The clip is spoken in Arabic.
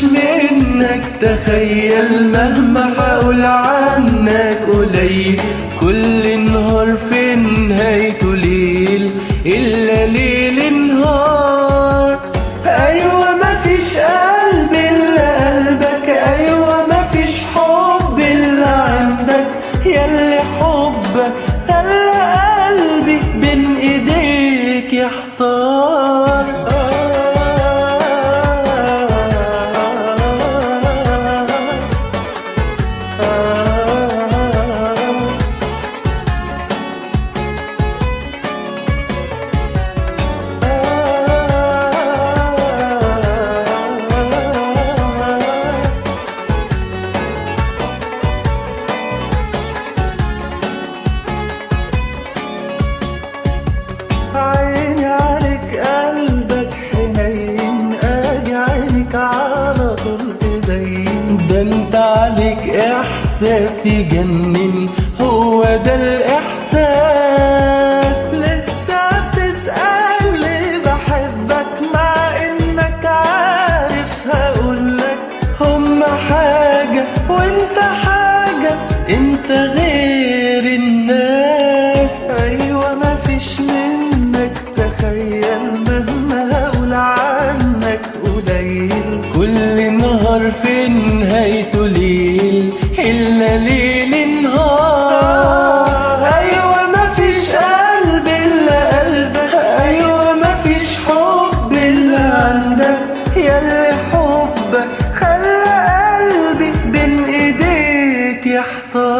مفيش منك، تخيل مهما حاول عنك قليل. كل نهار في نهايته ليل إلا ليل نهار. أيوة مفيش قلب إلا قلبك، أيوة مفيش حب إلا عندك، ياللي حبك خلى قلبي بين إيديك يحتار. عيني عليك قلبك حنين، اجي عينك على طول تبين. ده انت عليك احساس يجنن، هو ده الاحساس. لسه بتسأل ليه بحبك، مع انك عارف هقولك هما حاجة وانت حاجة، انت غير الناس. ايوه مفيش منك، تخيل مهما هقول عنك قليل. كل نهار في نهايته ليل إلا ليل نهار. ايوه مفيش قلب الا قلبك، ايوه مفيش حب الا عندك، ياللي حبك خلى قلبي بين ايديك يحتار.